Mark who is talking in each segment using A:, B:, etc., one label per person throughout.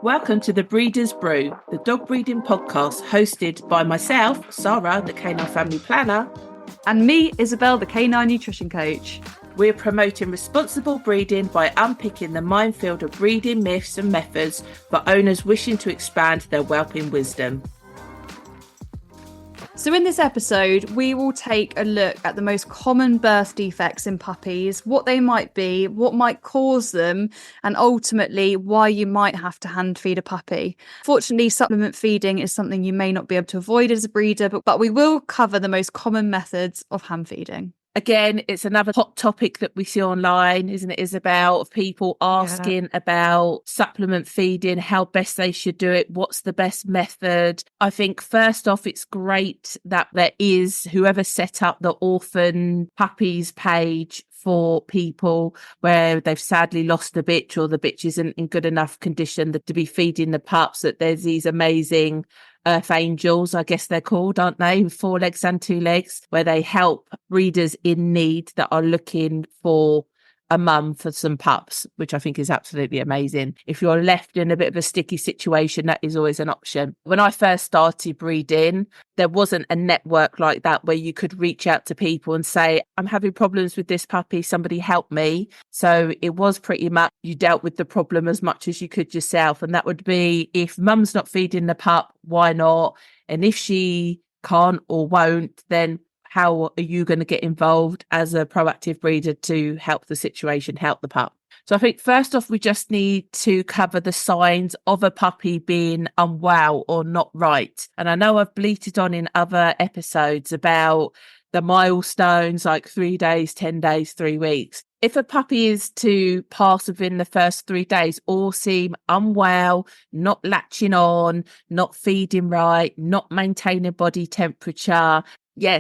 A: Welcome to The Breeder's Brew, the dog breeding podcast hosted by myself, Sarah, the canine family planner,
B: and me, Isabel, the canine nutrition coach.
A: We're promoting responsible breeding by unpicking the minefield of breeding myths and methods for owners wishing to expand their whelping wisdom.
B: So in this episode, we will take a look at the most common birth defects in puppies, what they might be, what might cause them, and ultimately why you might have to hand feed a puppy. Fortunately, supplement feeding is something you may not be able to avoid as a breeder, but we will cover the most common methods of hand feeding.
A: Again, it's another hot topic that we see online, isn't it, Isabel, of people asking about supplement feeding, how best they should do it, what's the best method. I think first off, it's great that there is whoever set up the orphan puppies page for people where they've sadly lost a bitch or the bitch isn't in good enough condition to be feeding the pups, that there's these amazing earth angels, I guess they're called, aren't they? With 4 legs and 2 legs, where they help breeders in need that are looking for a mum for some pups, which I think is absolutely amazing. If you're left in a bit of a sticky situation, that is always an option. When I first started breeding, there wasn't a network like that where you could reach out to people and say, I'm having problems with this puppy, somebody help me. So it was pretty much you dealt with the problem as much as you could yourself. And that would be, if mum's not feeding the pup, why not? And if she can't or won't, then how are you going to get involved as a proactive breeder to help the situation, help the pup? So I think first off, we just need to cover the signs of a puppy being unwell or not right. And I know I've bleated on in other episodes about the milestones, like 3 days, 10 days, 3 weeks. If a puppy is to pass within the first 3 days or seem unwell, not latching on, not feeding right, not maintaining body temperature,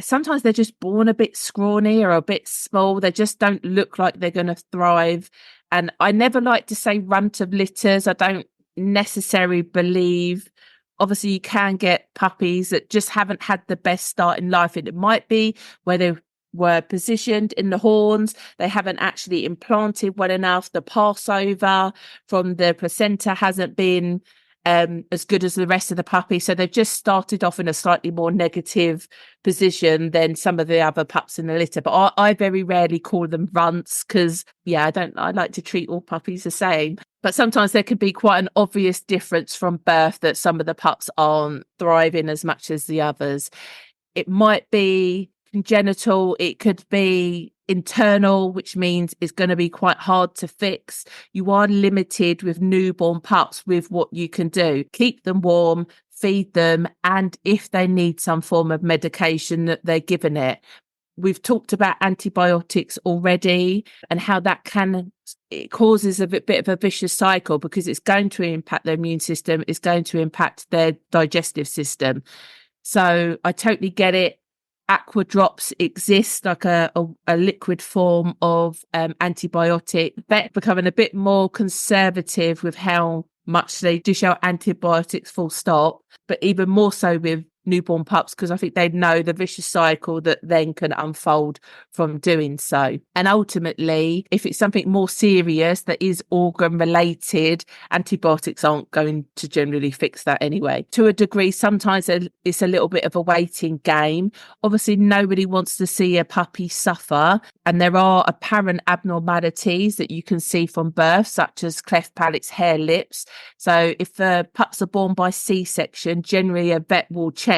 A: sometimes they're just born a bit scrawny or a bit small. They just don't look like they're going to thrive. And I never like to say runt of litters. I don't necessarily believe. Obviously, you can get puppies that just haven't had the best start in life. And it might be where they were positioned in the horns. They haven't actually implanted well enough. The passover from the placenta hasn't been as good as the rest of the puppy. So they've just started off in a slightly more negative position than some of the other pups in the litter. But I very rarely call them runts because, I like to treat all puppies the same. But sometimes there could be quite an obvious difference from birth that some of the pups aren't thriving as much as the others. It might be congenital, it could be internal, which means it's going to be quite hard to fix. You are limited with newborn pups with what you can do. Keep them warm, feed them, and if they need some form of medication, that they're given it. We've talked about antibiotics already and how that it causes a bit of a vicious cycle because it's going to impact their immune system, it's going to impact their digestive system. So I totally get it. Aqua drops exist, like a liquid form of antibiotic. They're becoming a bit more conservative with how much they dish out antibiotics, full stop, but even more so with newborn pups, because I think they know the vicious cycle that then can unfold from doing so. And ultimately, if it's something more serious that is organ related, antibiotics aren't going to generally fix that anyway. To a degree, sometimes it's a little bit of a waiting game. Obviously, nobody wants to see a puppy suffer, and there are apparent abnormalities that you can see from birth, such as cleft palates, hair lips. So if the pups are born by C-section, generally a vet will check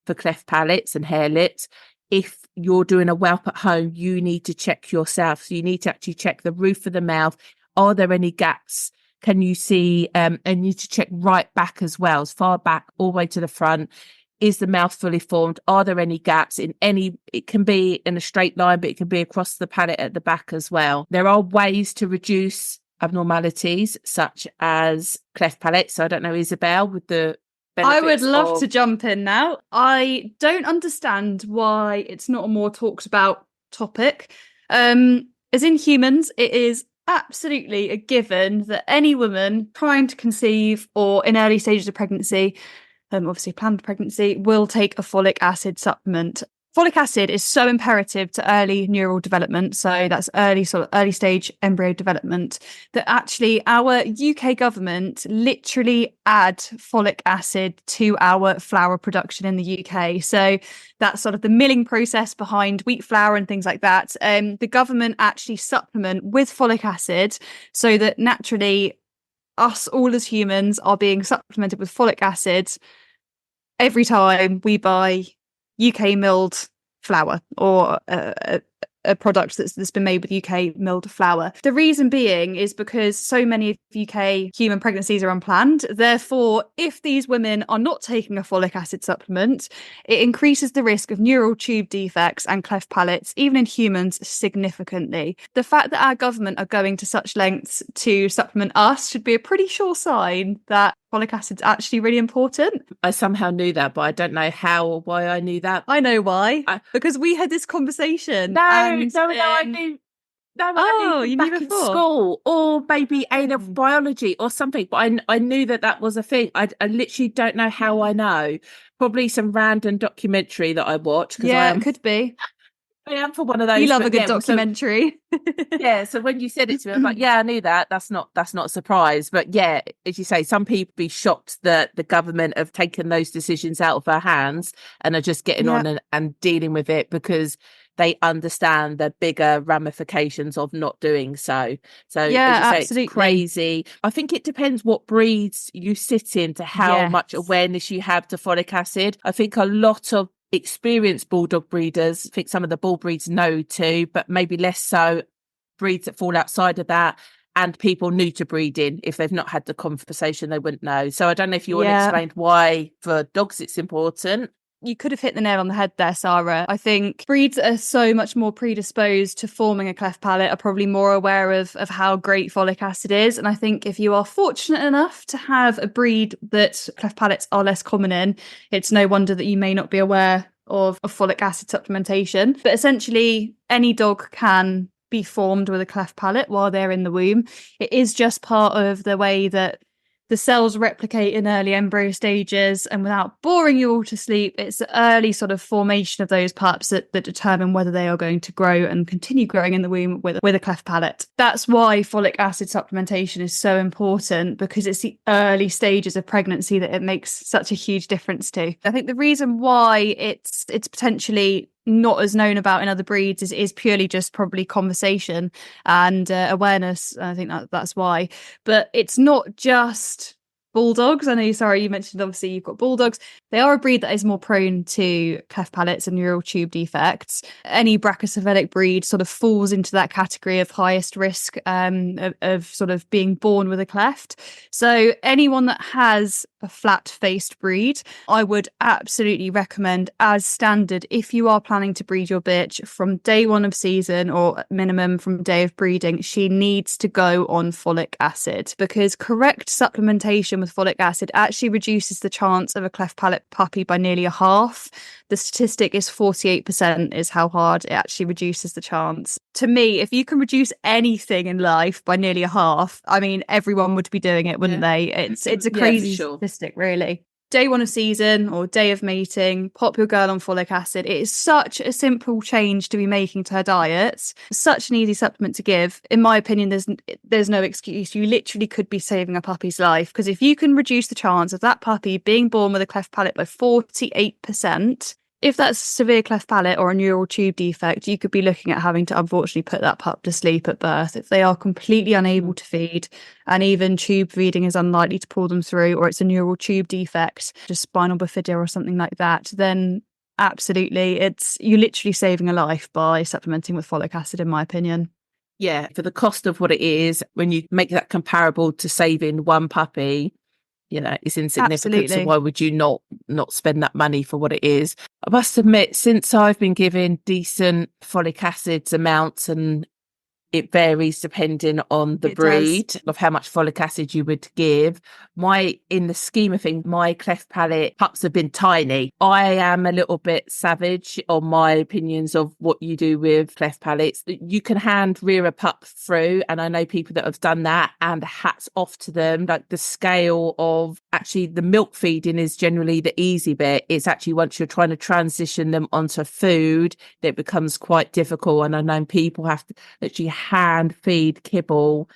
A: for cleft palates and hair lips. If you're doing a whelp at home, you need to check yourself. So you need to actually check the roof of the mouth. Are there any gaps? Can you see? And you need to check right back as well, as far back all the way to the front. Is the mouth fully formed? Are there any gaps in any? It can be in a straight line, but it can be across the palate at the back as well. There are ways to reduce abnormalities such as cleft palate. So I don't know, Isabel, with the
B: I would love to jump in now. I don't understand why it's not a more talked about topic. As in humans, it is absolutely a given that any woman trying to conceive or in early stages of pregnancy, obviously planned pregnancy, will take a folic acid supplement. Folic acid is so imperative to early neural development, so that's early stage embryo development, that actually our UK government literally add folic acid to our flour production in the UK. So that's sort of the milling process behind wheat flour and things like that. The government actually supplement with folic acid so that naturally us all as humans are being supplemented with folic acid every time we buy UK milled flour or a product that's been made with UK milled flour. The reason being is because so many of UK human pregnancies are unplanned. Therefore, if these women are not taking a folic acid supplement, it increases the risk of neural tube defects and cleft palates, even in humans, significantly. The fact that our government are going to such lengths to supplement us should be a pretty sure sign that folic acid's actually really important.
A: I somehow knew that, but I don't know how or why I knew that.
B: I know why. Because we had this conversation.
A: No, I knew. No, I knew
B: you
A: back
B: knew
A: in
B: before?
A: school, or maybe A-level biology or something. But I knew that was a thing. I literally don't know how I know. Probably some random documentary that I watched.
B: Yeah, it could be.
A: I am for one of those.
B: You love a good documentary.
A: So when you said it to me, I was like, yeah, I knew that. That's not a surprise. But yeah, as you say, some people be shocked that the government have taken those decisions out of our hands and are just getting on and dealing with it because they understand the bigger ramifications of not doing so. So
B: yeah,
A: as you say,
B: absolutely.
A: it's crazy. I think it depends what breeds you sit in to how much awareness you have to folic acid. I think a lot of experienced bulldog breeders, I think some of the bull breeds know too, but maybe less so breeds that fall outside of that, and people new to breeding, if they've not had the conversation, they wouldn't know. So I don't know if you want to explain why for dogs it's important.
B: You could have hit the nail on the head there, Sarah. I think breeds that are so much more predisposed to forming a cleft palate are probably more aware of how great folic acid is. And I think if you are fortunate enough to have a breed that cleft palates are less common in, it's no wonder that you may not be aware of folic acid supplementation. But essentially, any dog can be formed with a cleft palate while they're in the womb. It is just part of the way that the cells replicate in early embryo stages, and without boring you all to sleep, it's the early sort of formation of those pups that determine whether they are going to grow and continue growing in the womb with a cleft palate. That's why folic acid supplementation is so important, because it's the early stages of pregnancy that it makes such a huge difference to. I think the reason why it's potentially not as known about in other breeds is purely just probably conversation and awareness. I think that's why. But it's not just bulldogs. I know, Sarah, you mentioned obviously you've got bulldogs. They are a breed that is more prone to cleft palates and neural tube defects. Any brachycephalic breed sort of falls into that category of highest risk of sort of being born with a cleft. So anyone that has a flat-faced breed, I would absolutely recommend as standard, if you are planning to breed your bitch from day one of season or minimum from day of breeding, she needs to go on folic acid, because correct supplementation with folic acid actually reduces the chance of a cleft palate puppy by nearly a half. The statistic is 48% is how hard it actually reduces the chance. To me, if you can reduce anything in life by nearly a half, I mean, everyone would be doing it, wouldn't they? It's a crazy statistic, really. Day one of season or day of mating, pop your girl on folic acid. It is such a simple change to be making to her diet. Such an easy supplement to give. In my opinion, there's no excuse. You literally could be saving a puppy's life, because if you can reduce the chance of that puppy being born with a cleft palate by 48%, if that's severe cleft palate or a neural tube defect, you could be looking at having to unfortunately put that pup to sleep at birth. If they are completely unable to feed, and even tube feeding is unlikely to pull them through, or it's a neural tube defect, just spinal bifida or something like that, then absolutely, you're literally saving a life by supplementing with folic acid, in my opinion.
A: Yeah, for the cost of what it is, when you make that comparable to saving one puppy, it's insignificant.
B: Absolutely.
A: So why would you not spend that money for what it is? I must admit, since I've been given decent folic acids amounts and it varies depending on the
B: It does.
A: breed of how much folic acid you would give. In the scheme of things, my cleft palate pups have been tiny. I am a little bit savage on my opinions of what you do with cleft palates. You can hand rear a pup through, and I know people that have done that, and hats off to them. Like, the scale of actually the milk feeding is generally the easy bit. It's actually once you're trying to transition them onto food that becomes quite difficult. And I know people have to literally hand feed kibble,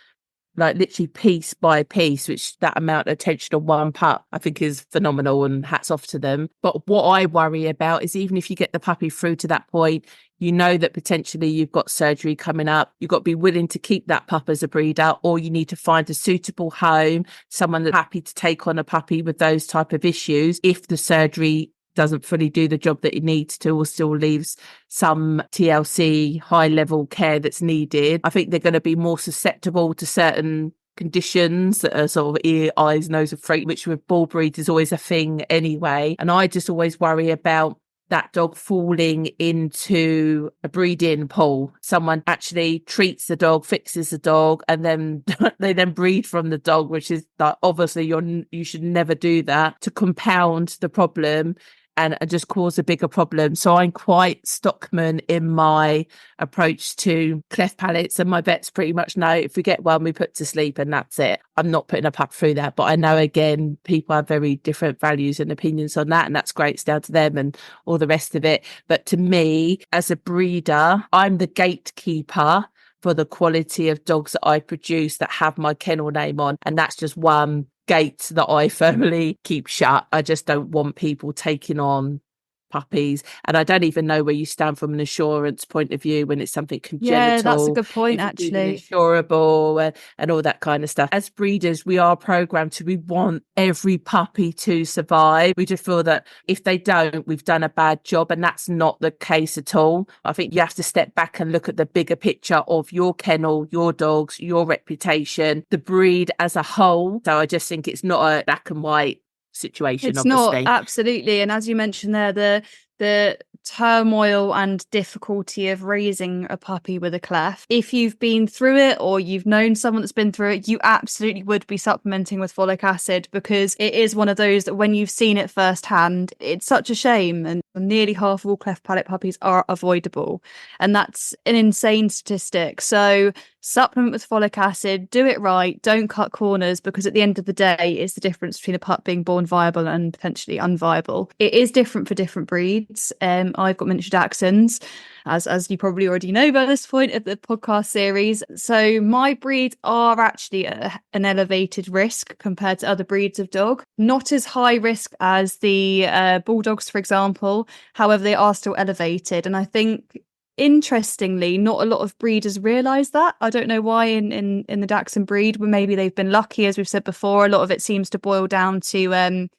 A: like literally piece by piece, which that amount of attention on one pup I think is phenomenal, and hats off to them. But what I worry about is, even if you get the puppy through to that point, you know that potentially you've got surgery coming up. You've got to be willing to keep that pup as a breeder, or you need to find a suitable home, someone that's happy to take on a puppy with those type of issues if the surgery doesn't fully do the job that it needs to, or still leaves some TLC high level care that's needed. I think they're going to be more susceptible to certain conditions that are sort of ear, eyes, nose and throat, which with bull breeds is always a thing anyway. And I just always worry about that dog falling into a breeding pool. Someone actually treats the dog, fixes the dog, and then they then breed from the dog, which is like, obviously you should never do that, to compound the problem and just cause a bigger problem. So I'm quite Stockman in my approach to cleft palates, and my vets pretty much know if we get one, we put to sleep and that's it. I'm not putting a pup through that. But I know, again, people have very different values and opinions on that, and that's great. It's down to them and all the rest of it. But to me, as a breeder, I'm the gatekeeper for the quality of dogs that I produce that have my kennel name on. And that's just one gate that I firmly keep shut. I just don't want people taking on puppies, and I don't even know where you stand from an insurance point of view when it's something congenital.
B: Yeah, that's a good point, actually.
A: Insurable and all that kind of stuff. As breeders, we are programmed we want every puppy to survive. We just feel that if they don't, we've done a bad job, and that's not the case at all. I think you have to step back and look at the bigger picture of your kennel, your dogs, your reputation, the breed as a whole. So I just think it's not a black and white situation.
B: It's
A: obviously
B: not, absolutely. And as you mentioned there, the turmoil and difficulty of raising a puppy with a cleft, if you've been through it or you've known someone that's been through it, you absolutely would be supplementing with folic acid, because it is one of those that when you've seen it firsthand, it's such a shame. And nearly half of all cleft palate puppies are avoidable, and that's an insane statistic. So supplement with folic acid, do it right, don't cut corners, because at the end of the day, it's the difference between a pup being born viable and potentially unviable. It is different for different breeds. I've got miniature dachshunds, as you probably already know by this point of the podcast series. So my breeds are actually an elevated risk compared to other breeds of dog. Not as high risk as the bulldogs, for example. However, they are still elevated. And I think, interestingly, not a lot of breeders realise that. I don't know why in the Dachshund breed, where maybe they've been lucky, as we've said before. A lot of it seems to boil down to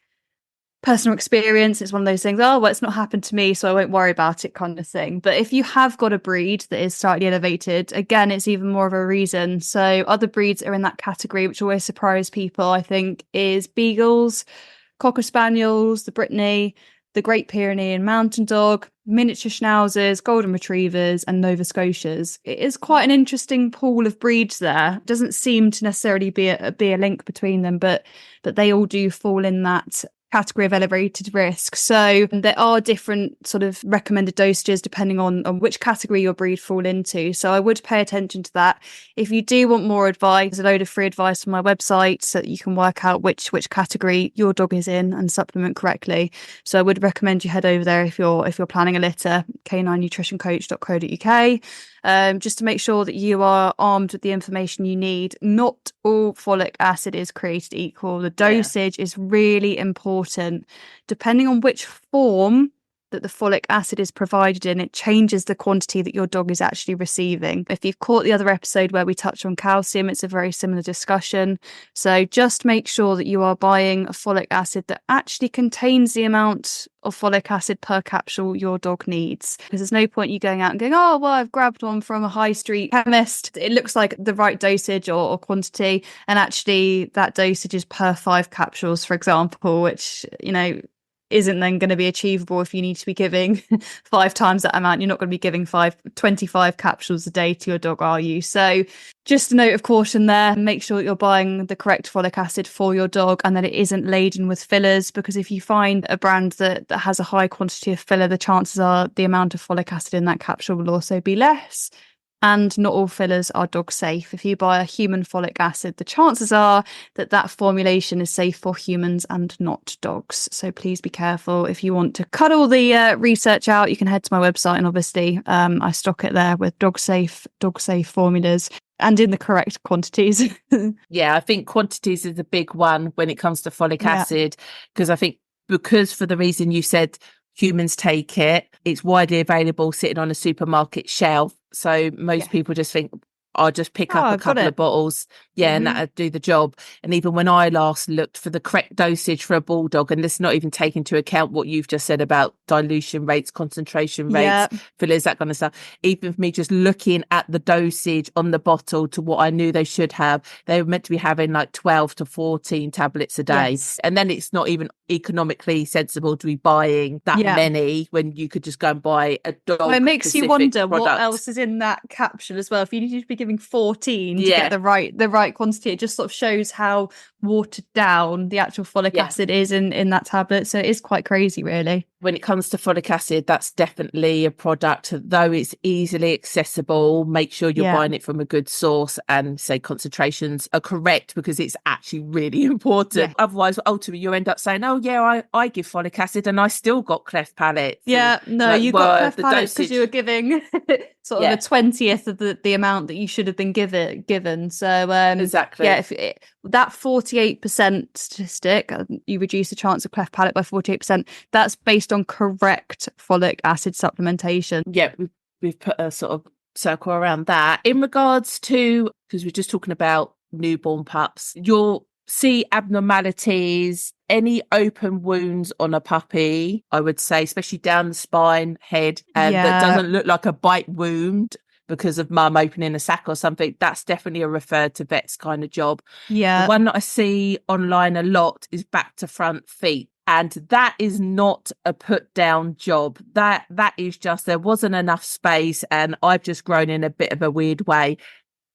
B: personal experience. It's one of those things, oh, well, it's not happened to me, so I won't worry about it, kind of thing. But if you have got a breed that is slightly elevated, again, it's even more of a reason. So other breeds are in that category, which always surprise people, I think, is beagles, cocker spaniels, the Brittany, the Great Pyrenean Mountain Dog, miniature schnauzers, golden retrievers, and Nova Scotias. It is quite an interesting pool of breeds there. It doesn't seem to necessarily be a link between them, but they all do fall in that category of elevated risk. So there are different sort of recommended dosages depending on which category your breed fall into. So I would pay attention to that. If you do want more advice, there's a load of free advice on my website so that you can work out which category your dog is in and supplement correctly. So I would recommend you head over there if you're planning a litter, k9nutritioncoach.co.uk. Just to make sure that you are armed with the information you need. Not all folic acid is created equal. The dosage is really important. Depending on which form that the folic acid is provided in, it changes the quantity that your dog is actually receiving. If you've caught the other episode where we touch on calcium, it's a very similar discussion. So just make sure that you are buying a folic acid that actually contains the amount of folic acid per capsule your dog needs. Because there's no point you going out and going, oh, well, I've grabbed one from a high street chemist. It looks like the right dosage or quantity. And actually that dosage is per 5 capsules, for example, which, isn't then going to be achievable if you need to be giving 5 times that amount. You're not going to be giving 25 capsules a day to your dog, are you? So just a note of caution there. Make sure that you're buying the correct folic acid for your dog and that it isn't laden with fillers, because if you find a brand that has a high quantity of filler, the chances are the amount of folic acid in that capsule will also be less. And not all fillers are dog safe. If you buy a human folic acid, the chances are that that formulation is safe for humans and not dogs. So please be careful. If you want to cut all the research out, you can head to my website, and obviously I stock it there with dog safe formulas and in the correct quantities.
A: Yeah, I think quantities is a big one when it comes to folic acid, because I think for the reason you said, humans take it, it's widely available sitting on a supermarket shelf. So most people just think, I'll just pick up a couple of bottles, and that'll do the job. And even when I last looked for the correct dosage for a bulldog, and this is not even taking into account what you've just said about dilution rates, concentration rates, fillers, that kind of stuff. Even for me, just looking at the dosage on the bottle to what I knew they should have, they were meant to be having like 12 to 14 tablets a day. And then it's not even economically sensible to be buying that many when you could just go and buy a dog.
B: Well, it makes you wonder
A: product.
B: what else is in that capsule as well. If you need to be giving 14 to get the right quantity, it just sort of shows how watered down the actual folic acid is in that tablet. So it is quite crazy, really.
A: When it comes to folic acid, that's definitely a product, though it's easily accessible. Make sure you're buying it from a good source and say concentrations are correct, because it's actually really important. Otherwise, ultimately, you end up saying, oh yeah, I give folic acid and I still got cleft palate.
B: Yeah, no, like, you got cleft palate because you were giving sort of a 20th of the amount that you should have been given. So
A: exactly.
B: Yeah, that 48% statistic, you reduce the chance of cleft palate by 48%. That's based on correct folic acid supplementation.
A: Yeah, we've put a sort of circle around that. In regards to, because we're just talking about newborn pups, you'll see abnormalities, any open wounds on a puppy, I would say, especially down the spine, head, and that doesn't look like a bite wound because of mum opening a sack or something. That's definitely a referred to vets kind of job. The one that I see online a lot is back to front feet. And that is not a put down job. That is just, there wasn't enough space and I've just grown in a bit of a weird way.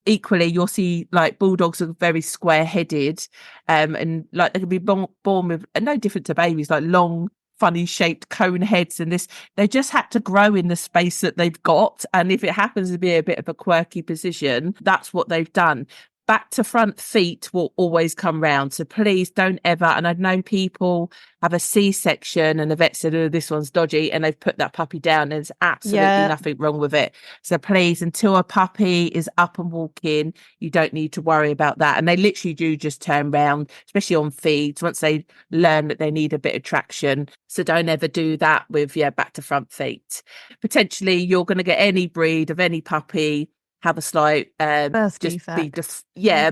A: Equally, you'll see like bulldogs are very square headed, and like they can be born with, and no different to babies, like long, funny shaped cone heads, and this, they just had to grow in the space that they've got. And if it happens to be a bit of a quirky position, that's what they've done. Back to front feet will always come round. So please don't ever, and I've known people have a C-section and the vet said, oh, this one's dodgy, and they've put that puppy down. There's absolutely nothing wrong with it. So please, until a puppy is up and walking, you don't need to worry about that. And they literally do just turn round, especially on feeds, once they learn that they need a bit of traction. So don't ever do that with, back to front feet. Potentially, you're going to get any breed of any puppy have a slight
B: birth defect.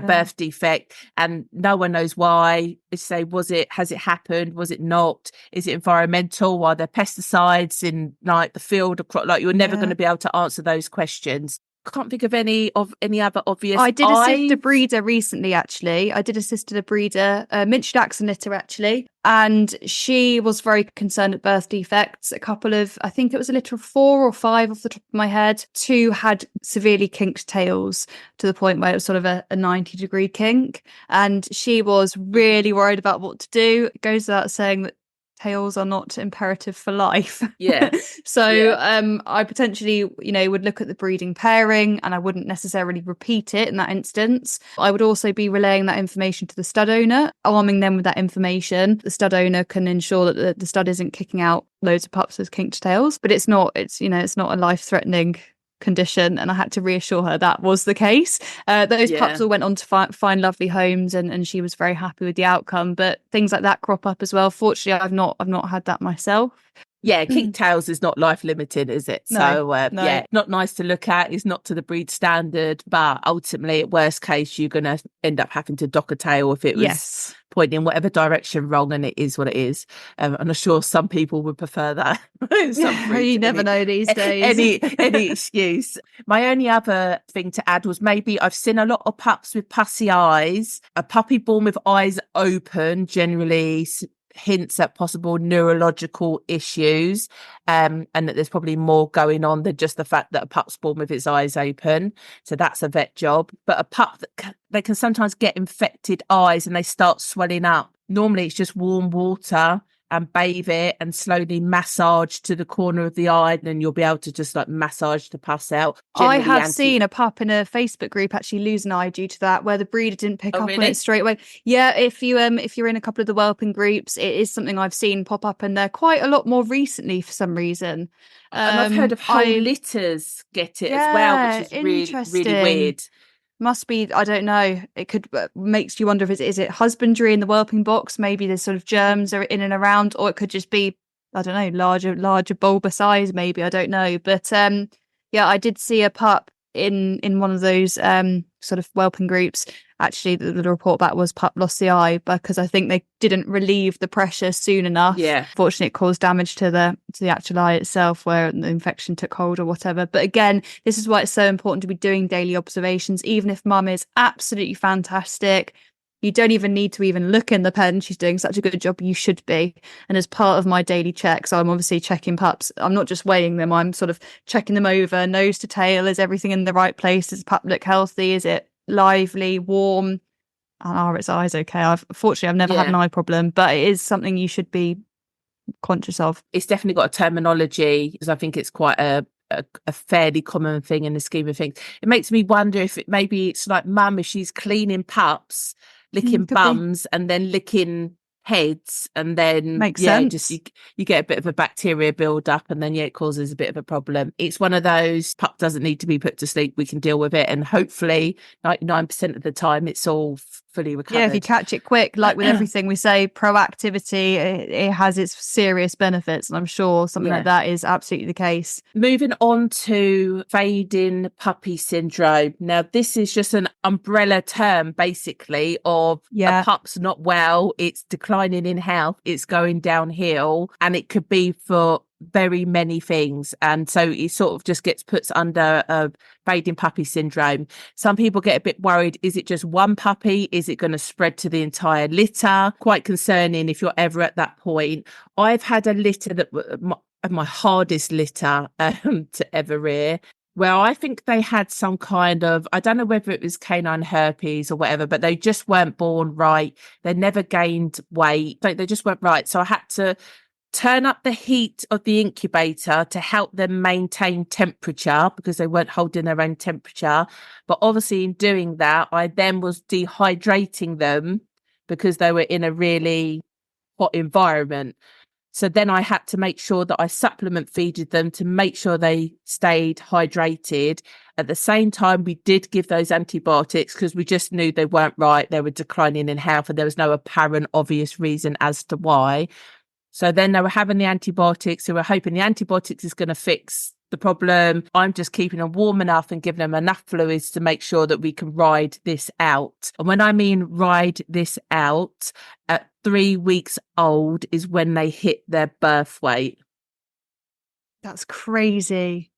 A: Birth defect, and no one knows why. They say, has it happened, was it not, is it environmental, are there pesticides in like the field, like you're never going to be able to answer those questions. I can't think of any other obvious.
B: I did assist a breeder recently, actually. I did assist a breeder, Minch Dachshundsnitter, actually. And she was very concerned at birth defects. A couple of, I think it was a litter of 4 or 5 off the top of my head. 2 had severely kinked tails to the point where it was sort of a 90-degree kink. And she was really worried about what to do. It goes without saying that tails are not imperative for life. I potentially would look at the breeding pairing, and I wouldn't necessarily repeat it in that instance. I would also be relaying that information to the stud owner, arming them with that information. The stud owner can ensure that the stud isn't kicking out loads of pups with kinked tails, but it's not a life-threatening condition, and I had to reassure her that was the case. Those pups all went on to find lovely homes, and she was very happy with the outcome. But things like that crop up as well. Fortunately, I've not had that myself.
A: Kinked tails is not life limiting, is it?
B: No,
A: so not nice to look at. It's not to the breed standard, but ultimately, at worst case, you're going to end up having to dock a tail if it was pointing in whatever direction wrong, and it is what it is. And I'm sure some people would prefer that.
B: You never know these days.
A: Any excuse. My only other thing to add was maybe I've seen a lot of pups with pussy eyes. A puppy born with eyes open, generally hints at possible neurological issues, and that there's probably more going on than just the fact that a pup's born with its eyes open. So that's a vet job. But a pup, they can sometimes get infected eyes and they start swelling up. Normally it's just warm water and bathe it and slowly massage to the corner of the eye, and then you'll be able to just like massage the pus out.
B: I have seen a pup in a Facebook group actually lose an eye due to that, where the breeder didn't pick up on it straight away. Yeah, if you're in a couple of the whelping groups, it is something I've seen pop up, and they're quite a lot more recently for some reason.
A: And I've heard of whole litters get it as well, which is really weird.
B: Must be, I don't know. It could makes you wonder if is it husbandry in the whelping box? Maybe there's sort of germs are in and around, or it could just be, I don't know, larger bulbous eyes. Maybe, I don't know. But yeah, I did see a pup in one of those sort of whelping groups. Actually, the report back was pup lost the eye because I think they didn't relieve the pressure soon enough.
A: Yeah,
B: fortunately, it caused damage to the actual eye itself, where the infection took hold or whatever. But again, this is why it's so important to be doing daily observations. Even if mum is absolutely fantastic, you don't even need to even look in the pen. She's doing such a good job. You should be. And as part of my daily checks, I'm obviously checking pups. I'm not just weighing them. I'm sort of checking them over nose to tail. Is everything in the right place? Does the pup look healthy? Is it lively, warm? And are its eyes okay? Fortunately, I've never had an eye problem, but it is something you should be conscious of.
A: It's definitely got a terminology, because I think it's quite a fairly common thing in the scheme of things. It makes me wonder if maybe it's like mum, if she's cleaning pups, licking bums and then licking heads, and then
B: makes sense.
A: Just you get a bit of a bacteria build up, and then it causes a bit of a problem. It's one of those, pup doesn't need to be put to sleep, we can deal with it, and hopefully 99% of the time it's all fully recovered.
B: Yeah, if you catch it quick, like with everything we say, proactivity, it has its serious benefits, and I'm sure something like that is absolutely the case.
A: Moving on to fading puppy syndrome. Now, this is just an umbrella term basically of a pup's not well, it's declining in health, it's going downhill, and it could be for very many things, and so it sort of just gets put under fading puppy syndrome. Some people get a bit worried, is it just one puppy, is it going to spread to the entire litter? Quite concerning if you're ever at that point. I've had a litter that my hardest litter to ever rear, where I think they had some kind of, I don't know whether it was canine herpes or whatever, but they just weren't born right. They never gained weight. They just weren't right. So I had to turn up the heat of the incubator to help them maintain temperature, because they weren't holding their own temperature. But obviously in doing that, I then was dehydrating them because they were in a really hot environment. So then I had to make sure that I supplement feeded them to make sure they stayed hydrated. At the same time, we did give those antibiotics because we just knew they weren't right. They were declining in health, and there was no apparent obvious reason as to why. So then they were having the antibiotics. So we're hoping the antibiotics is going to fix the problem. I'm just keeping them warm enough and giving them enough fluids to make sure that we can ride this out. And when I mean ride this out, at 3 weeks old is when they hit their birth weight.
B: That's crazy.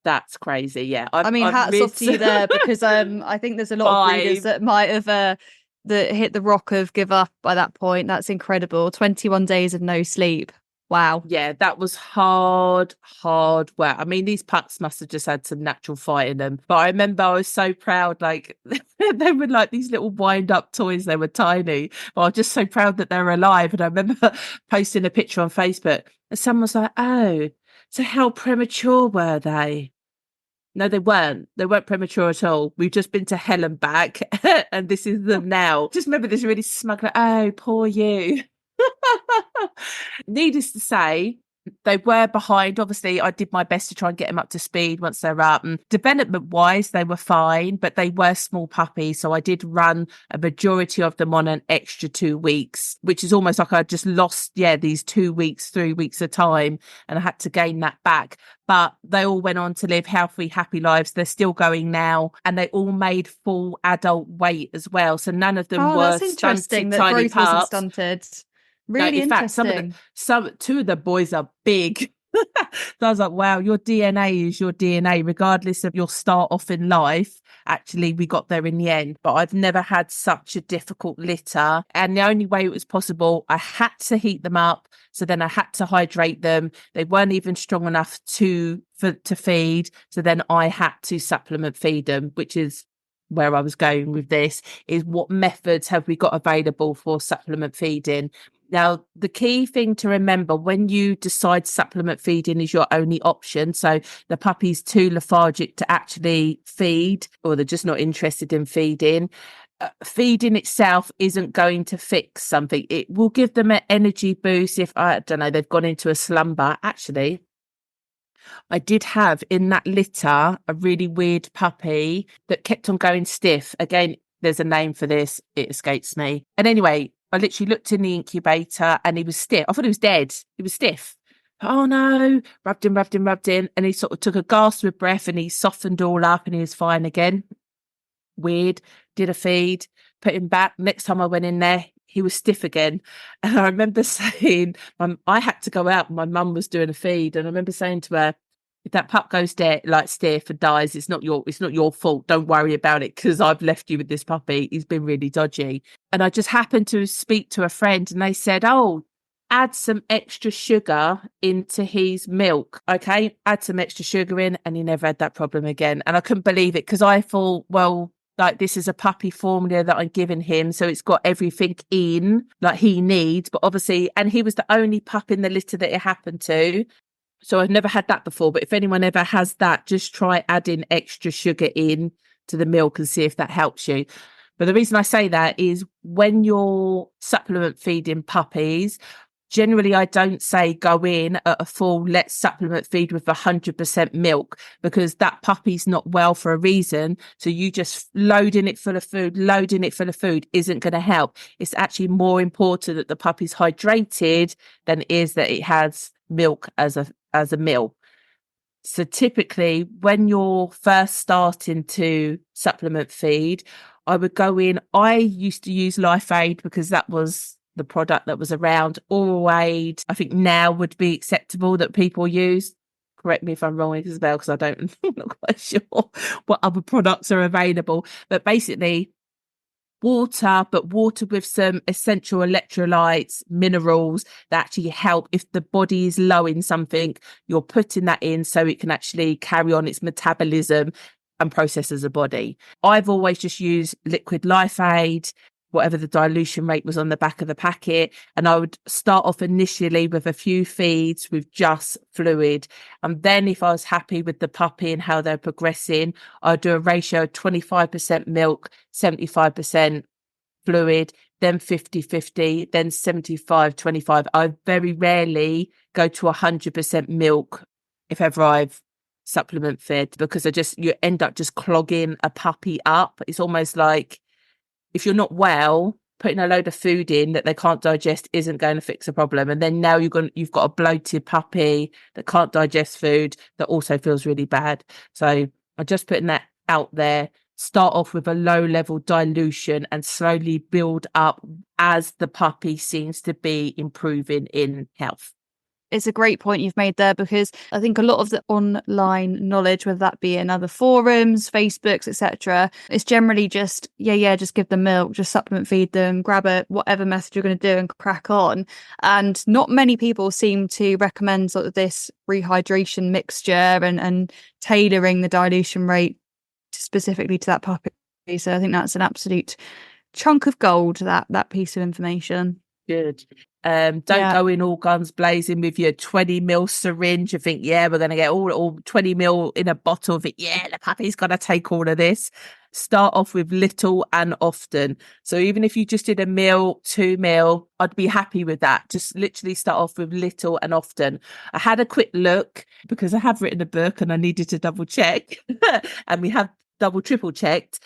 A: That's crazy, yeah.
B: I mean, hats off to you there, because I think there's a lot of breeders that might have that hit the rock of give up by that point. That's incredible. 21 days of no sleep. Wow.
A: Yeah, that was hard work. I mean, these pups must have just had some natural fight in them. But I remember I was so proud, like, they were like these little wind-up toys. They were tiny. But I was just so proud that they were alive. And I remember posting a picture on Facebook, and someone was like, oh, so how premature were they? No, they weren't. They weren't premature at all. We've just been to hell and back, and this is them now. Just remember this really smug, like, oh, poor you. Needless to say, they were behind. Obviously, I did my best to try and get them up to speed once they're up. And development-wise, they were fine, but they were small puppies. So I did run a majority of them on an extra 2 weeks, which is almost like I just lost, these 2 weeks, 3 weeks of time, and I had to gain that back. But they all went on to live healthy, happy lives. They're still going now, and they all made full adult weight as well. So none of them were
B: that's interesting
A: stunted,
B: that
A: tiny
B: growth wasn't
A: pups.
B: stunted. Really
A: in
B: interesting.
A: Fact, two of the boys are big. So I was like, wow, your DNA is your DNA, regardless of your start off in life. Actually, we got there in the end, but I've never had such a difficult litter. And the only way it was possible, I had to heat them up. So then I had to hydrate them. They weren't even strong enough to feed. So then I had to supplement feed them, which is where I was going with this, is what methods have we got available for supplement feeding? Now, the key thing to remember when you decide supplement feeding is your only option, so the puppy's too lethargic to actually feed, or they're just not interested in feeding, feeding itself isn't going to fix something. It will give them an energy boost if, I don't know, they've gone into a slumber. Actually, I did have in that litter a really weird puppy that kept on going stiff. Again, there's a name for this. It escapes me. And anyway, I literally looked in the incubator and he was stiff. I thought he was dead. He was stiff. Oh no, rubbed him. And he sort of took a gasp of breath and he softened all up and he was fine again. Weird. Did a feed, put him back. Next time I went in there, he was stiff again. And I remember saying, I had to go out. My mum was doing a feed. And I remember saying to her, if that pup goes dead, like stiff and dies, it's not your fault. Don't worry about it because I've left you with this puppy. He's been really dodgy. And I just happened to speak to a friend and they said, oh, add some extra sugar into his milk. Okay, add some extra sugar in, and he never had that problem again. And I couldn't believe it because I thought, well, like this is a puppy formula that I'm giving him, so it's got everything in like he needs. But obviously, and he was the only pup in the litter that it happened to. So I've never had that before, but if anyone ever has that, just try adding extra sugar in to the milk and see if that helps you. But the reason I say that is when you're supplement feeding puppies, generally I don't say go in at a full let's supplement feed with 100% milk, because that puppy's not well for a reason. So you just loading it full of food isn't going to help. It's actually more important that the puppy's hydrated than it is that it has milk as a meal. So typically when you're first starting to supplement feed, I would go in. I used to use Life Aid because that was the product that was around. Oral Aid, I think now would be acceptable that people use. Correct me if I'm wrong, Isabel, because I'm not quite sure what other products are available. But basically, water, but water with some essential electrolytes, minerals that actually help. If the body is low in something, you're putting that in so it can actually carry on its metabolism and process as a body. I've always just used liquid Life Aid, whatever the dilution rate was on the back of the packet. And I would start off initially with a few feeds with just fluid. And then if I was happy with the puppy and how they're progressing, I'd do a ratio of 25% milk, 75% fluid, then 50-50, then 75-25. I very rarely go to 100% milk if ever I've supplement fed, because you end up just clogging a puppy up. It's almost like if you're not well, putting a load of food in that they can't digest isn't going to fix the problem. And then now you've got a bloated puppy that can't digest food that also feels really bad. So I'm just putting that out there. Start off with a low level dilution and slowly build up as the puppy seems to be improving in health.
B: It's a great point you've made there, because I think a lot of the online knowledge, whether that be in other forums, Facebooks, etc., it's generally just, just give them milk, just supplement feed them, grab it, whatever method you're going to do and crack on. And not many people seem to recommend sort of this rehydration mixture and tailoring the dilution rate specifically to that puppy. So I think that's an absolute chunk of gold, that piece of information.
A: Good. Don't go in all guns blazing with your 20 ml syringe. You think, we're going to get all 20 ml in a bottle of it. The puppy's got to take all of this. Start off with little and often. So even if you just did 1 ml, 2 ml, I'd be happy with that. Just literally start off with little and often. I had a quick look because I have written a book and I needed to double check and we have triple checked.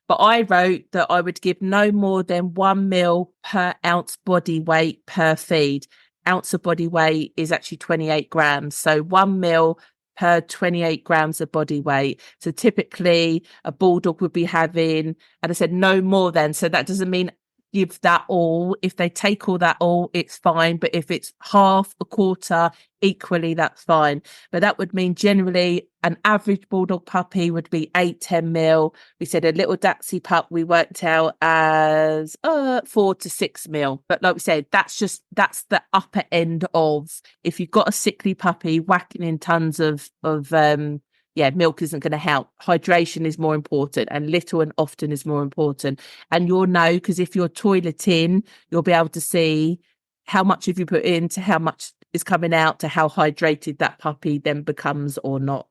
A: But I wrote that I would give no more than 1 ml per ounce body weight per feed. Ounce of body weight is actually 28 grams. So 1 ml per 28 grams of body weight. So typically a bulldog would be having, and I said no more than, so that doesn't mean give that all. If they take all that all, it's fine. But if it's half, a quarter, equally, that's fine. But that would mean generally an average bulldog puppy would be 8-10 mil. We said a little Dachshund pup we worked out as 4-6 mil. But like we said, that's the upper end of, if you've got a sickly puppy, whacking in tons of milk isn't going to help. Hydration is more important, and little and often is more important. And you'll know, because if you're toileting, you'll be able to see how much have you put in to how much is coming out to how hydrated that puppy then becomes or not.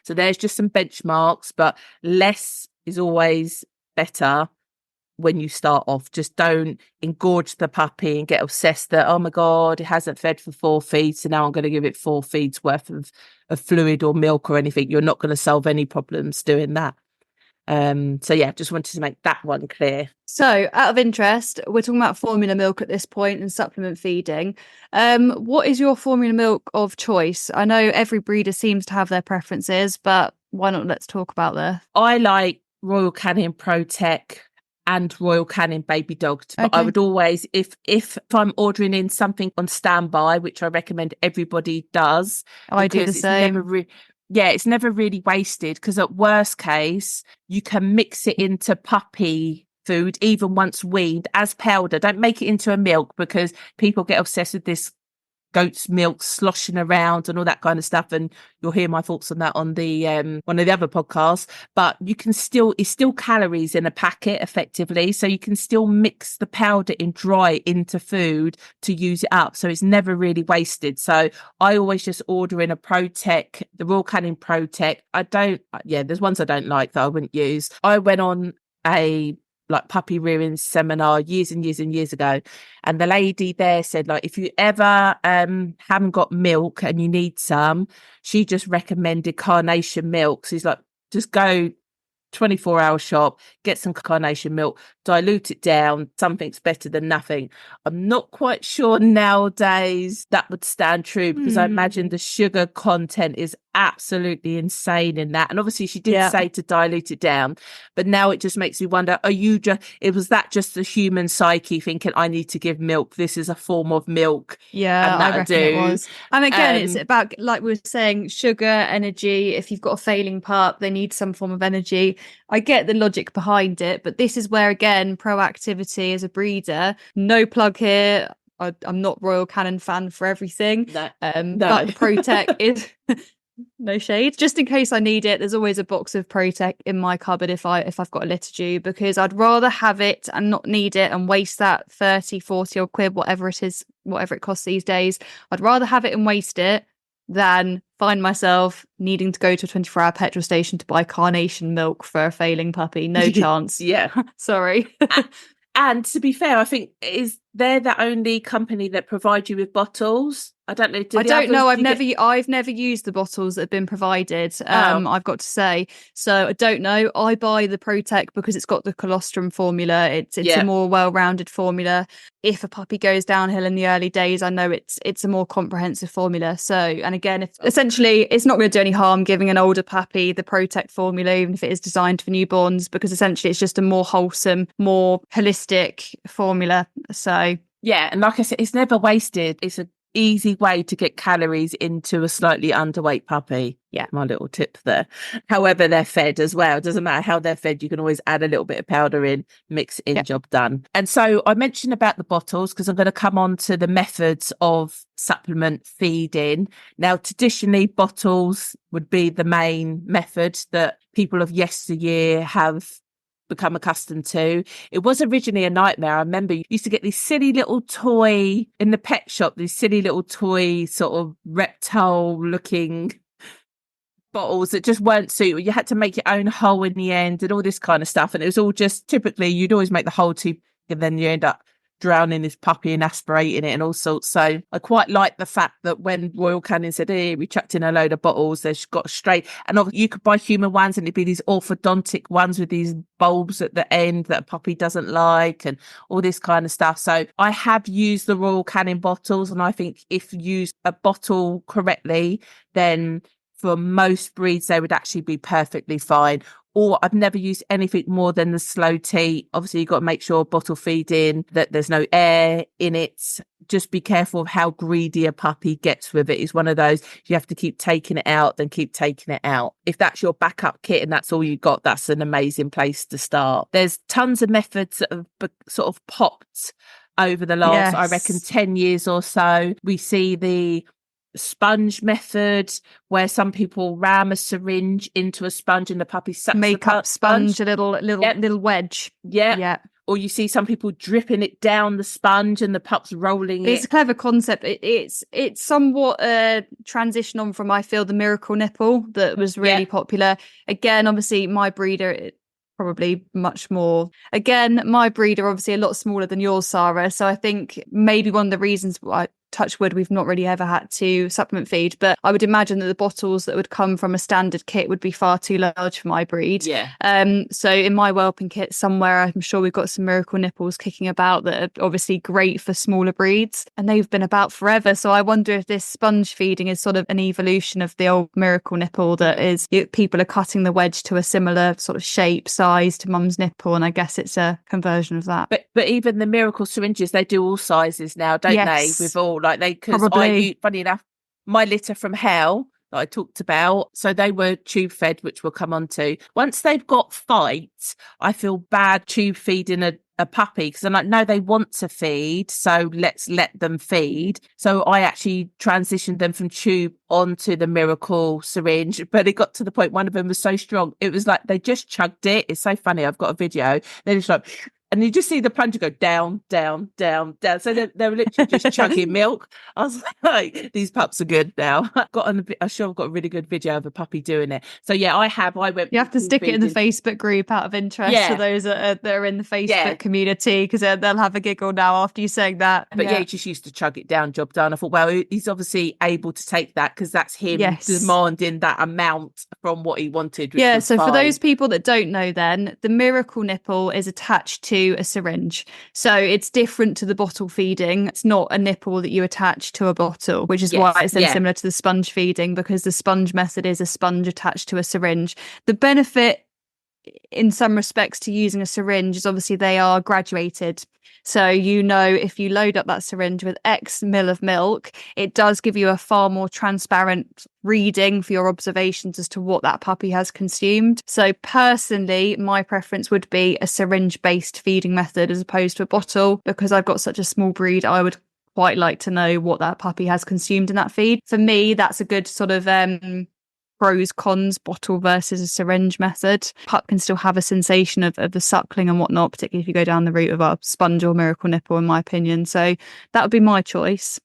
A: So there's just some benchmarks, but less is always better when you start off. Just don't engorge the puppy and get obsessed that, oh my God, it hasn't fed for 4 feeds, so now I'm going to give it 4 feeds worth of fluid or milk or anything. You're not going to solve any problems doing that. Just wanted to make that one clear.
B: So, out of interest, we're talking about formula milk at this point and supplement feeding. What is your formula milk of choice? I know every breeder seems to have their preferences, but why not? Let's talk about that.
A: I like Royal Canin Protec and Royal Canin Baby Dog. But I would always, if I'm ordering in something on standby, which I recommend everybody does,
B: I do the same.
A: It's never really wasted, because at worst case, you can mix it into puppy food, even once weaned, as powder. Don't make it into a milk, because people get obsessed with this goat's milk sloshing around and all that kind of stuff. And you'll hear my thoughts on that on the one of the other podcasts. But it's still calories in a packet effectively. So you can still mix the powder in dry into food to use it up. So it's never really wasted. So I always just order in a Protec, the Royal Canin Protec. There's ones I don't like that I wouldn't use. I went on a puppy rearing seminar years and years and years ago, and the lady there said, if you ever haven't got milk and you need some, she just recommended carnation milk. So he's like, just go 24-hour shop, get some carnation milk, dilute it down. Something's better than nothing. I'm not quite sure nowadays that would stand true, because I imagine the sugar content is absolutely insane in that. And obviously she did say to dilute it down, but now it just makes me wonder, was that just the human psyche thinking, I need to give milk, this is a form of milk?
B: Yeah, I reckon it was. And again, it's about, like we were saying, sugar, energy. If you've got a failing pup, they need some form of energy. I get the logic behind it, but this is where, again, proactivity as a breeder, no plug here. I'm not Royal Canin fan for everything.
A: No.
B: But the Protec is no shade. Just in case I need it, there's always a box of Protec in my cupboard if I've got a litter due, because I'd rather have it and not need it and waste that 30, 40 or quid, whatever it is, whatever it costs these days. I'd rather have it and waste it than find myself needing to go to a 24-hour petrol station to buy carnation milk for a failing puppy. No chance.
A: Yeah.
B: Sorry.
A: And to be fair, I think they're the only company that provide you with bottles. I don't know.
B: I don't know. I've never used the bottles that have been provided. I've got to say. So I don't know. I buy the Protec because it's got the colostrum formula. It's a more well-rounded formula. If a puppy goes downhill in the early days, I know it's a more comprehensive formula. So, and again, essentially it's not going to do any harm giving an older puppy the Protec formula, even if it is designed for newborns, because essentially it's just a more wholesome, more holistic formula. So
A: yeah, and like I said, it's never wasted. It's an easy way to get calories into a slightly underweight puppy. Yeah, my little tip there. However they're fed as well, it doesn't matter how they're fed, you can always add a little bit of powder in, mix in, job done. And so I mentioned about the bottles because I'm going to come on to the methods of supplement feeding. Now, traditionally, bottles would be the main method that people of yesteryear have become accustomed to. It was originally a nightmare. I remember you used to get these silly little toy in the pet shop, these silly little toy sort of reptile looking bottles that just weren't suitable. You had to make your own hole in the end and all this kind of stuff. And it was all just typically you'd always make the hole too big and then you end up drowning this puppy and aspirating it and all sorts. So I quite like the fact that when Royal Canin said, hey, we chucked in a load of bottles, they've got straight, and you could buy human ones and it'd be these orthodontic ones with these bulbs at the end that a puppy doesn't like and all this kind of stuff. So I have used the Royal Canin bottles, and I think if you use a bottle correctly, then for most breeds, they would actually be perfectly fine. or I've never used anything more than the slow tea. Obviously, you've got to make sure bottle feeding, that there's no air in it. Just be careful of how greedy a puppy gets with it. It's one of those, you have to keep taking it out, then keep taking it out. If that's your backup kit and that's all you got, that's an amazing place to start. There's tons of methods that have sort of popped over the last, I reckon, 10 years or so. We see the sponge method, where some people ram a syringe into a sponge and the puppy sucks
B: make
A: the
B: up sponge, a little wedge.
A: Yeah. Or you see some people dripping it down the sponge and the pup's rolling it.
B: It's a clever concept. It's somewhat a transition on from, I feel, the miracle nipple that was really popular. Again, obviously, my breeder, probably much more. Again, my breeder, obviously, a lot smaller than yours, Sarah. So I think maybe one of the reasons why, touch wood, we've not really ever had to supplement feed, but I would imagine that the bottles that would come from a standard kit would be far too large for my breed. So in my whelping kit somewhere, I'm sure we've got some miracle nipples kicking about that are obviously great for smaller breeds, and they've been about forever. So I wonder if this sponge feeding is sort of an evolution of the old miracle nipple, that is, people are cutting the wedge to a similar sort of shape, size to mum's nipple, and I guess it's a conversion of that.
A: But even the miracle syringes, they do all sizes now, don't they? With all, like, they, because funny enough, my litter from hell that I talked about, so they were tube fed, which we'll come on to. Once they've got fights, I feel bad tube feeding a puppy, because I'm like, no, they want to feed, so let's let them feed. So I actually transitioned them from tube onto the miracle syringe, but it got to the point, one of them was so strong, it was like they just chugged it. It's so funny, I've got a video, they're just like, and you just see the plunger go down, down, down, down. So they were literally just chugging milk. I was like, these pups are good now. I'm sure I've got a really good video of a puppy doing it. So yeah, I went.
B: You have to stick it in the Facebook group out of interest for those that are in the Facebook community, because they'll have a giggle now after you saying that.
A: But he just used to chug it down, job done. I thought, well, he's obviously able to take that, because that's him demanding that amount from what he wanted.
B: So for those people that don't know, then the miracle nipple is attached to a syringe, so it's different to the bottle feeding. It's not a nipple that you attach to a bottle, which is why it's then similar to the sponge feeding, because the sponge method is a sponge attached to a syringe. The benefit in some respects to using a syringe is obviously they are graduated. So, if you load up that syringe with X mil of milk, it does give you a far more transparent reading for your observations as to what that puppy has consumed. So personally, my preference would be a syringe-based feeding method as opposed to a bottle, because I've got such a small breed. I would quite like to know what that puppy has consumed in that feed. For me, that's a good sort of pros, cons, bottle versus a syringe method. Pup can still have a sensation of the suckling and whatnot, particularly if you go down the route of a sponge or miracle nipple, in my opinion. So that would be my choice.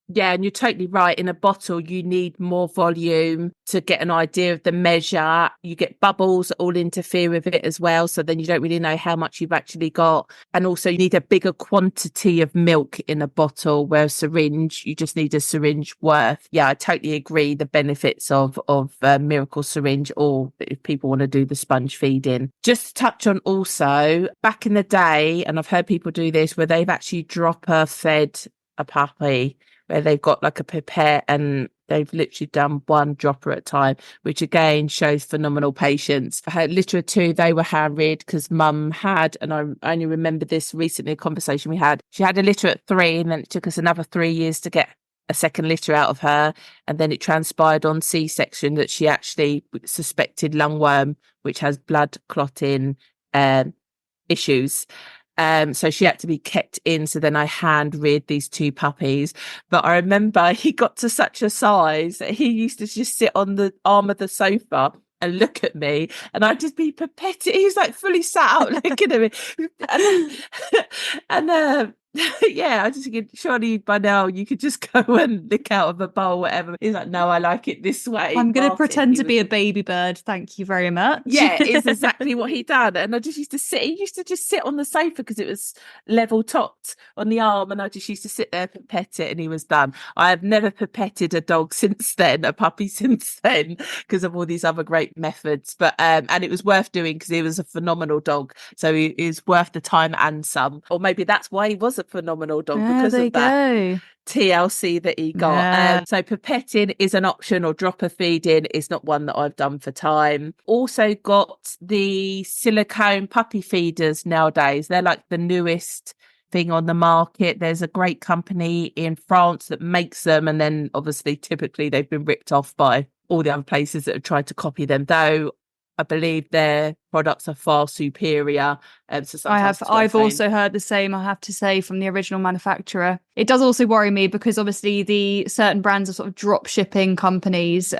A: Yeah, and you're totally right. In a bottle, you need more volume to get an idea of the measure. You get bubbles that all interfere with it as well. So then you don't really know how much you've actually got. And also you need a bigger quantity of milk in a bottle, where a syringe, you just need a syringe worth. Yeah, I totally agree. The benefits of miracle syringe, or if people want to do the sponge feeding. Just to touch on also, back in the day, and I've heard people do this, where they've actually dropper fed a puppy, where they've got like a pipette and they've literally done one dropper at a time, which again shows phenomenal patience. I had litter of two, they were hand reared, because mum had, and I only remember this recently, a conversation we had, she had a litter at 3, and then it took us another 3 years to get a second litter out of her, and then it transpired on C-section that she actually suspected lungworm, which has blood clotting issues. So she had to be kept in. So then I hand reared these 2 puppies. But I remember he got to such a size that he used to just sit on the arm of the sofa and look at me, and I'd just be pipetting. He's like fully sat up looking at me. And yeah, I just think, surely by now you could just go and lick out of a bowl, whatever. He's like, no, I like it this way.
B: I'm going to pretend to be a baby bird. Thank you very much.
A: Yeah, it's exactly what he done. And I just used to sit, he used to just sit on the sofa because it was level topped on the arm. And I just used to sit there, pipette it, and he was done. I have never pipetted a dog since then, a puppy since then, because of all these other great methods. But, and it was worth doing because he was a phenomenal dog. So it is worth the time and some. Or maybe that's why he was a phenomenal dog, because
B: there
A: of that.
B: you go.
A: TLC that he got. So pipetting is an option, or dropper feeding is not one that I've done for time. Also got the silicone puppy feeders nowadays. They're like the newest thing on the market. There's a great company in France that makes them, and then obviously typically they've been ripped off by all the other places that have tried to copy them, though I believe their products are far superior. So
B: I've also heard the same, I have to say, from the original manufacturer. It does also worry me because obviously the certain brands of sort of drop shipping companies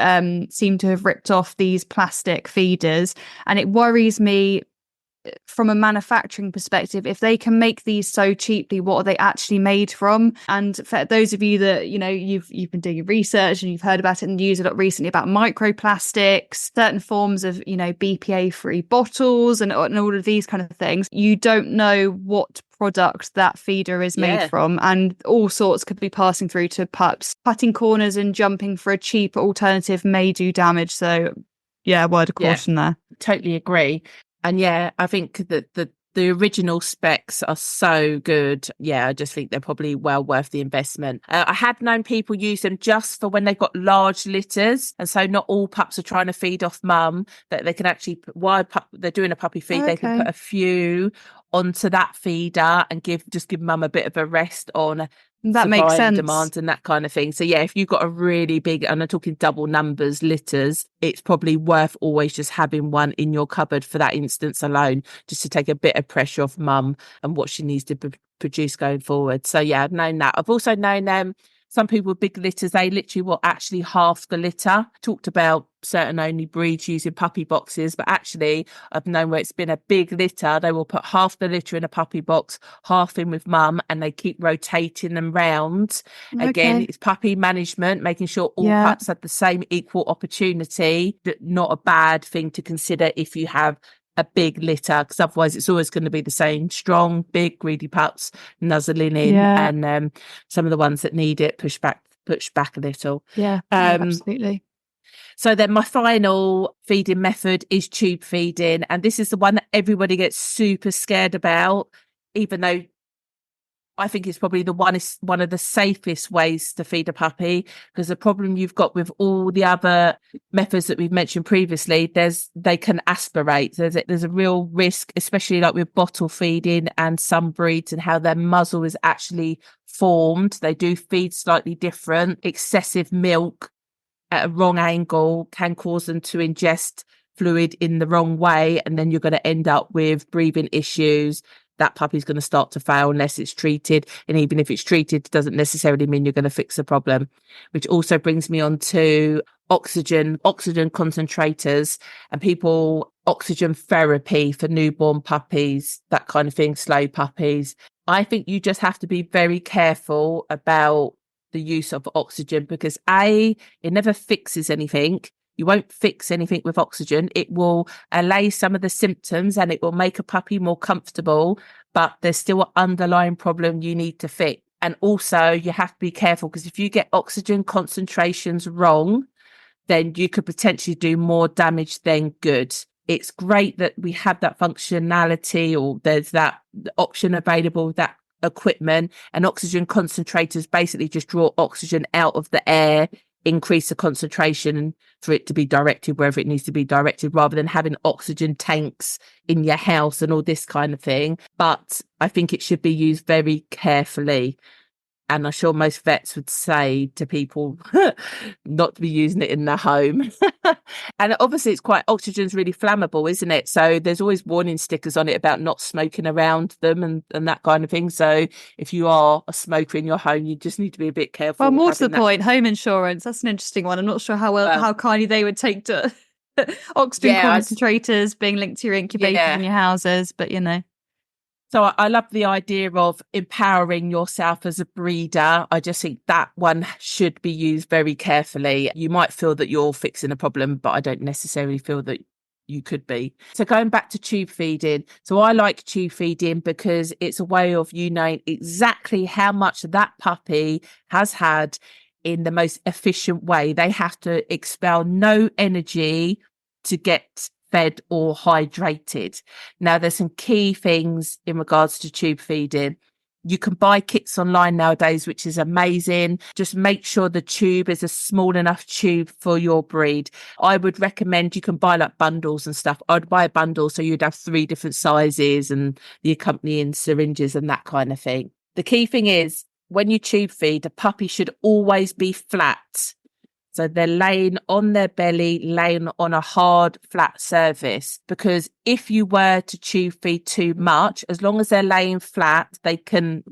B: seem to have ripped off these plastic feeders, and it worries me from a manufacturing perspective. If they can make these so cheaply, what are they actually made from? And for those of you that, you know, you've been doing your research and you've heard about it in the news a lot recently about microplastics, certain forms of, you know, BPA free bottles and all of these kind of things, you don't know what product that feeder is made from, and all sorts could be passing through to pups. Cutting corners and jumping for a cheaper alternative may do damage. So yeah, word of caution there.
A: Totally agree. And I think that the original specs are so good. I just think they're probably well worth the investment. I had known people use them just for when they've got large litters. And so not all pups are trying to feed off mum, that they can actually, while they're doing a puppy feed, they can put a few onto that feeder and give mum a bit of a rest on
B: that makes sense.
A: Demand and that kind of thing. So if you've got a really big, and I'm talking double numbers, litters, it's probably worth always just having one in your cupboard for that instance alone, just to take a bit of pressure off mum and what she needs to produce going forward. So I've known that. I've also known some people with big litters, they literally will actually half the litter. Talked about certain only breeds using puppy boxes, but actually I've known where it's been a big litter, they will put half the litter in a puppy box, half in with mum, and they keep rotating them round. Again, it's puppy management, making sure all pups have the same equal opportunity. Not a bad thing to consider if you have a big litter, because otherwise it's always going to be the same strong, big, greedy pups nuzzling in, and some of the ones that need it push back a little.
B: Absolutely.
A: So then my final feeding method is tube feeding, and this is the one that everybody gets super scared about, even though I think it's probably one of the safest ways to feed a puppy, because the problem you've got with all the other methods that we've mentioned previously, they can aspirate. There's a real risk, especially like with bottle feeding and some breeds and how their muzzle is actually formed. They do feed slightly different. Excessive milk at a wrong angle can cause them to ingest fluid in the wrong way, and then you're going to end up with breathing issues. That puppy's going to start to fail unless it's treated. And even if it's treated, it doesn't necessarily mean you're going to fix the problem. Which also brings me on to oxygen concentrators, and oxygen therapy for newborn puppies, that kind of thing, slow puppies. I think you just have to be very careful about the use of oxygen, because it never fixes anything. You won't fix anything with oxygen. It will allay some of the symptoms and it will make a puppy more comfortable, but there's still an underlying problem you need to fix. And also you have to be careful, because if you get oxygen concentrations wrong, then you could potentially do more damage than good. It's great that we have that functionality, or there's that option available, that equipment, and oxygen concentrators basically just draw oxygen out of the air, increase the concentration for it to be directed wherever it needs to be directed, rather than having oxygen tanks in your house and all this kind of thing. But I think it should be used very carefully. And I'm sure most vets would say to people not to be using it in their home. And obviously oxygen's really flammable, isn't it? So there's always warning stickers on it about not smoking around them and that kind of thing. So if you are a smoker in your home, you just need to be a bit careful.
B: Well, more to the point, home insurance, that's an interesting one. I'm not sure how kindly they would take to oxygen concentrators being linked to your incubators in your houses, but you know.
A: So I love the idea of empowering yourself as a breeder. I just think that one should be used very carefully. You might feel that you're fixing a problem, but I don't necessarily feel that you could be. So going back to tube feeding. So I like tube feeding because it's a way of you knowing exactly how much that puppy has had in the most efficient way. They have to expel no energy to get fed or hydrated. Now, there's some key things in regards to tube feeding. You can buy kits online nowadays, which is amazing. Just make sure the tube is a small enough tube for your breed. I would recommend you can buy like bundles and stuff. I'd buy a bundle so you'd have 3 different sizes and the accompanying syringes and that kind of thing. The key thing is when you tube feed, a puppy should always be flat. So they're laying on their belly, laying on a hard, flat surface, because if you were to tube feed too much, as long as they're laying flat, they can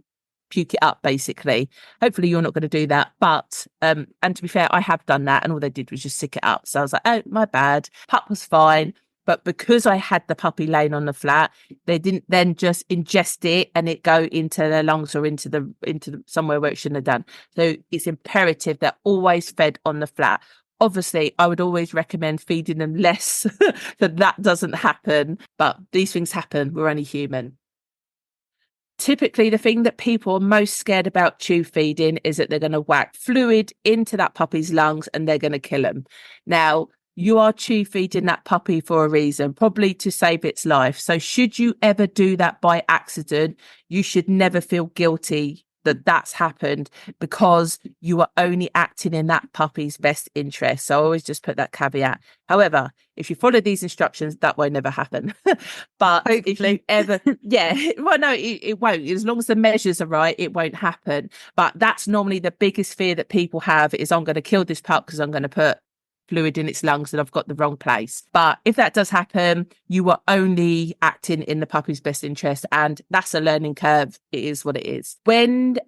A: puke it up, basically. Hopefully you're not going to do that. But, and to be fair, I have done that and all they did was just sick it up. So I was like, oh, my bad. Pup was fine. But because I had the puppy laying on the flat, they didn't then just ingest it and it go into their lungs or into the somewhere where it shouldn't have done. So it's imperative they're always fed on the flat. Obviously, I would always recommend feeding them less that doesn't happen. But these things happen. We're only human. Typically, the thing that people are most scared about tube feeding is that they're going to whack fluid into that puppy's lungs and they're going to kill them. Now, you are tube feeding that puppy for a reason, probably to save its life. So should you ever do that by accident, you should never feel guilty that that's happened, because you are only acting in that puppy's best interest. So I always just put that caveat. However, if you follow these instructions, that won't never happen. But hopefully. If you ever, well, no, it won't. As long as the measures are right, it won't happen. But that's normally the biggest fear that people have is I'm going to kill this pup because I'm going to put fluid in its lungs and I've got the wrong place. But if that does happen, you are only acting in the puppy's best interest, and that's a learning curve. It is what it is. When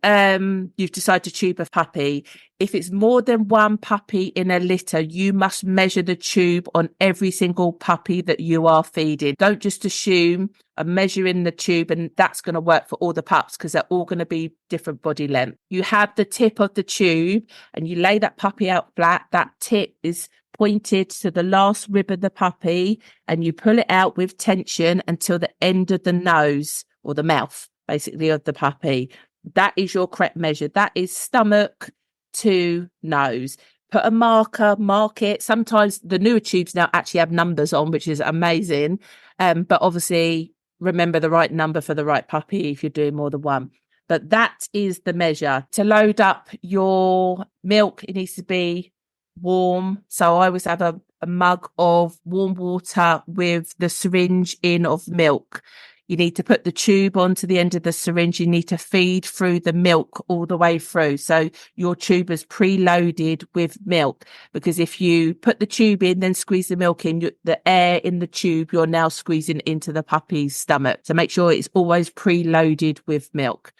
A: you've decided to tube a puppy, if it's more than one puppy in a litter, you must measure the tube on every single puppy that you are feeding. Don't just assume I'm measuring the tube and that's going to work for all the pups, because they're all going to be different body length. You have the tip of the tube and you lay that puppy out flat. That tip is pointed to the last rib of the puppy and you pull it out with tension until the end of the nose or the mouth, basically, of the puppy. That is your correct measure. That is stomach to nose. Put a marker, mark it. Sometimes the newer tubes now actually have numbers on, which is amazing. But obviously remember the right number for the right puppy if you're doing more than one. But that is the measure. To load up your milk, it needs to be warm. So I always have a mug of warm water with the syringe in of milk. You need to put the tube onto the end of the syringe. You need to feed through the milk all the way through. So your tube is preloaded with milk, because if you put the tube in, then squeeze the milk in, the air in the tube, you're now squeezing into the puppy's stomach. So make sure it's always preloaded with milk.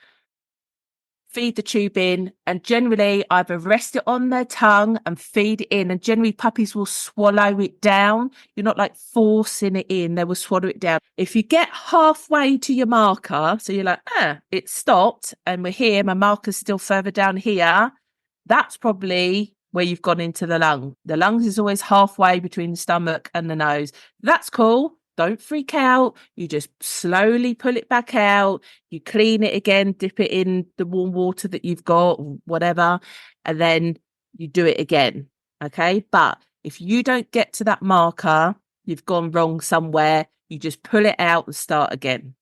A: Feed the tube in, and generally either rest it on their tongue and feed it in, and generally puppies will swallow it down. You're not like forcing it in, they will swallow it down. If you get halfway to your marker, so you're like, it stopped and we're here, my marker's still further down here, that's probably where you've gone into the lung. The lungs is always halfway between the stomach and the nose. That's cool. Don't freak out. You just slowly pull it back out. You clean it again, dip it in the warm water that you've got, whatever, and then you do it again. Okay. But if you don't get to that marker, you've gone wrong somewhere. You just pull it out and start again.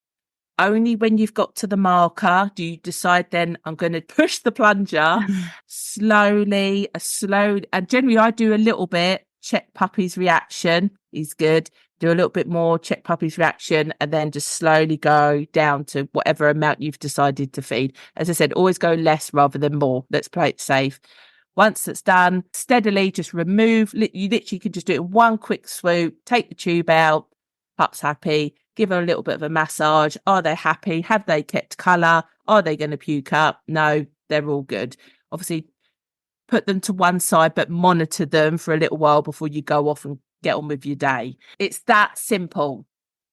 A: Only when you've got to the marker do you decide then I'm going to push the plunger slowly, and generally I do a little bit, check puppy's reaction is good. Do a little bit more, check puppy's reaction, and then just slowly go down to whatever amount you've decided to feed. As I said, always go less rather than more. Let's play it safe. Once that's done, steadily just remove. You literally can just do it in one quick swoop, take the tube out, pup's happy, give her a little bit of a massage. Are they happy? Have they kept colour? Are they going to puke up? No, they're all good. Obviously, put them to one side, but monitor them for a little while before you go off and get on with your day. It's that simple.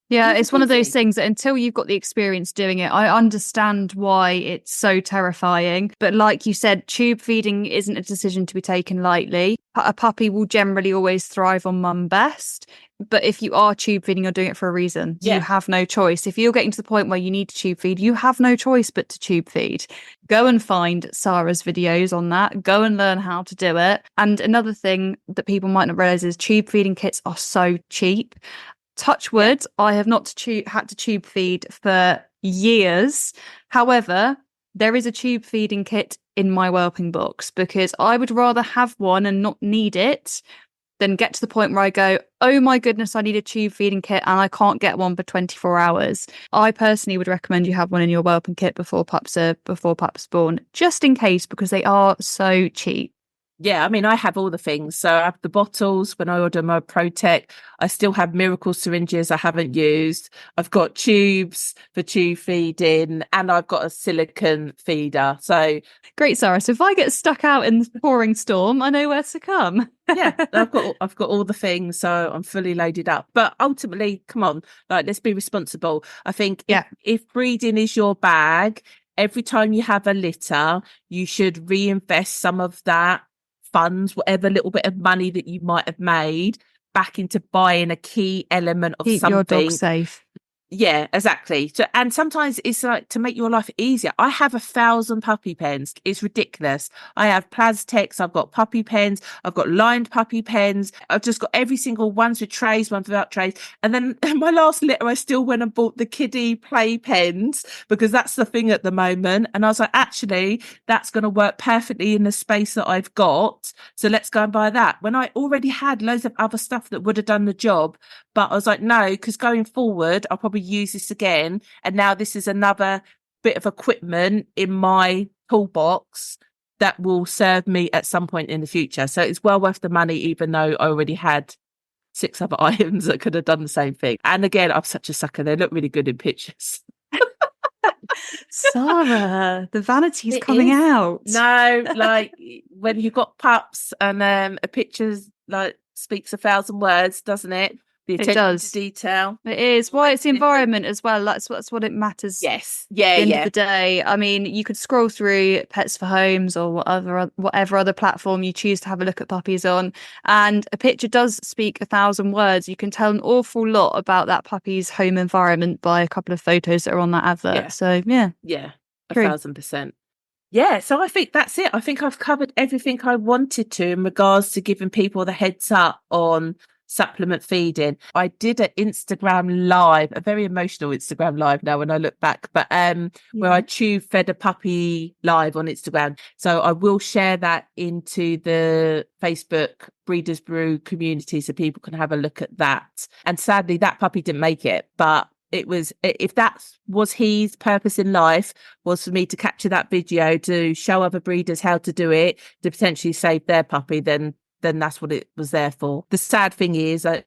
B: Yeah, it's one of those things that until you've got the experience doing it, I understand why it's so terrifying. But like you said, tube feeding isn't a decision to be taken lightly. A puppy will generally always thrive on mum best. But if you are tube feeding, you're doing it for a reason. Yeah. You have no choice. If you're getting to the point where you need to tube feed, you have no choice but to tube feed. Go and find Sarah's videos on that. Go and learn how to do it. And another thing that people might not realize is tube feeding kits are so cheap. Touch wood, I have not had to tube feed for years. However, there is a tube feeding kit in my whelping box because I would rather have one and not need it than get to the point where I go, oh my goodness, I need a tube feeding kit and I can't get one for 24 hours. I personally would recommend you have one in your whelping kit before pups are born, just in case, because they are so cheap.
A: Yeah, I mean, I have all the things. So I have the bottles when I order my Protec. I still have miracle syringes I haven't used. I've got tubes for tube feeding, and I've got a silicone feeder. So
B: great, Sarah. So if I get stuck out in the pouring storm, I know where to come.
A: yeah, I've got all the things, so I'm fully loaded up. But ultimately, come on, like, let's be responsible. I think if breeding is your bag, every time you have a litter, you should reinvest some of that funds, whatever little bit of money that you might have made, back into buying a key element of
B: Keep
A: something.
B: your dog safe.
A: Yeah, exactly. So, and sometimes it's like to make your life easier. I have 1,000 puppy pens. It's ridiculous. I have Plastex. I've got puppy pens. I've got lined puppy pens. I've just got every single one's with trays, one's without trays. And then my last litter, I still went and bought the kiddie play pens because that's the thing at the moment. And I was like, actually, that's going to work perfectly in the space that I've got. So let's go and buy that. When I already had loads of other stuff that would have done the job. But I was like, no, because going forward, I'll probably use this again. And now this is another bit of equipment in my toolbox that will serve me at some point in the future. So it's well worth the money, even though I already had 6 other items that could have done the same thing. And again, I'm such a sucker. They look really good in pictures.
B: Sarah, the vanity's coming out.
A: No, like when you've got pups and a picture's like speaks 1,000 words, doesn't it? The attention to detail.
B: It is. Well, it's the environment as well. That's what it matters.
A: Yes. Yeah.
B: At the end of the day, I mean, you could scroll through Pets for Homes or whatever other platform you choose to have a look at puppies on, and a picture does speak 1,000 words. You can tell an awful lot about that puppy's home environment by a couple of photos that are on that advert.
A: Yeah.
B: So yeah,
A: 1,000%. Yeah, so I think that's it. I think I've covered everything I wanted to in regards to giving people the heads up on supplement feeding. I did an Instagram live, a very emotional Instagram live now when I look back, but where I tube fed a puppy live on Instagram. So I will share that into the Facebook Breeders Brew community so people can have a look at that. And sadly, that puppy didn't make it, but it was, if that was his purpose in life, was for me to capture that video to show other breeders how to do it to potentially save their puppy, then that's what it was there for. The sad thing is that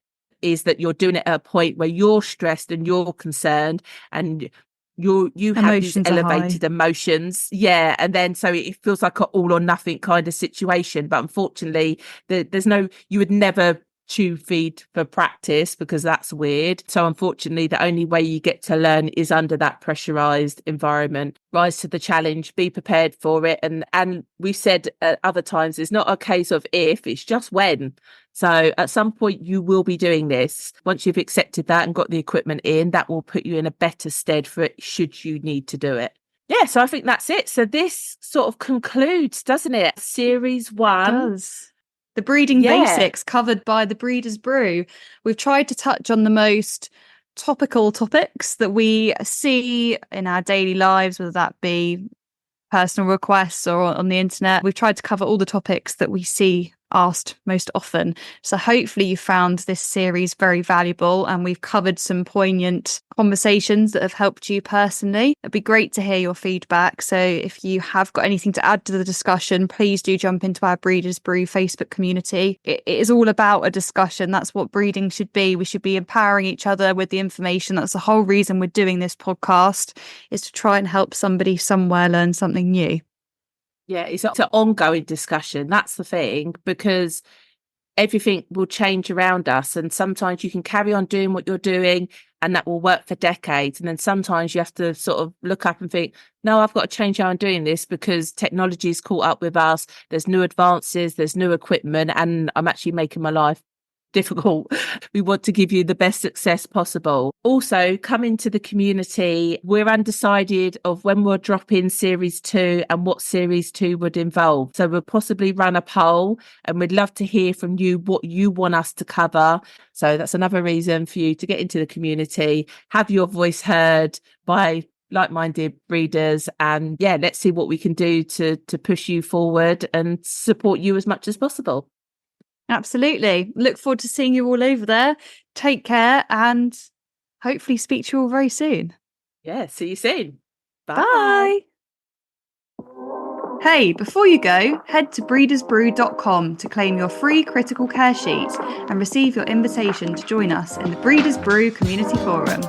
A: you're doing it at a point where you're stressed and you're concerned and you have these elevated emotions. Yeah. And then so it feels like an all or nothing kind of situation. But unfortunately, you would never tube feed for practice because that's weird. So unfortunately, the only way you get to learn is under that pressurized environment. Rise to the challenge, be prepared for it. And we said at other times, it's not a case of if, it's just when. So at some point you will be doing this. Once you've accepted that and got the equipment in, that will put you in a better stead for it should you need to do it. Yeah, so I think that's it. So this sort of concludes, doesn't it? Series 1.
B: It does. The breeding basics covered by the Breeders Brew. We've tried to touch on the most topical topics that we see in our daily lives, whether that be personal requests or on the internet. We've tried to cover all the topics that we see asked most often. So hopefully you found this series very valuable and we've covered some poignant conversations that have helped you personally. It'd be great to hear your feedback. So if you have got anything to add to the discussion, please do jump into our Breeders Brew Facebook community. It is all about a discussion. That's what breeding should be. We should be empowering each other with the information. That's the whole reason we're doing this podcast, is to try and help somebody somewhere learn something new.
A: Yeah, it's an ongoing discussion. That's the thing, because everything will change around us. And sometimes you can carry on doing what you're doing and that will work for decades. And then sometimes you have to sort of look up and think, no, I've got to change how I'm doing this because technology's caught up with us. There's new advances, there's new equipment, and I'm actually making my life difficult. We want to give you the best success possible. Also, come into the community. We're undecided of when we'll drop in series 2 and what series 2 would involve. So we'll possibly run a poll, and we'd love to hear from you what you want us to cover. So that's another reason for you to get into the community, have your voice heard by like-minded breeders, and yeah, let's see what we can do to push you forward and support you as much as possible.
B: Absolutely. Look forward to seeing you all over there. Take care and hopefully speak to you all very soon.
A: Yeah, see you soon.
B: Bye. Hey, before you go, head to breedersbrew.com to claim your free critical care sheet and receive your invitation to join us in the Breeders Brew Community Forum.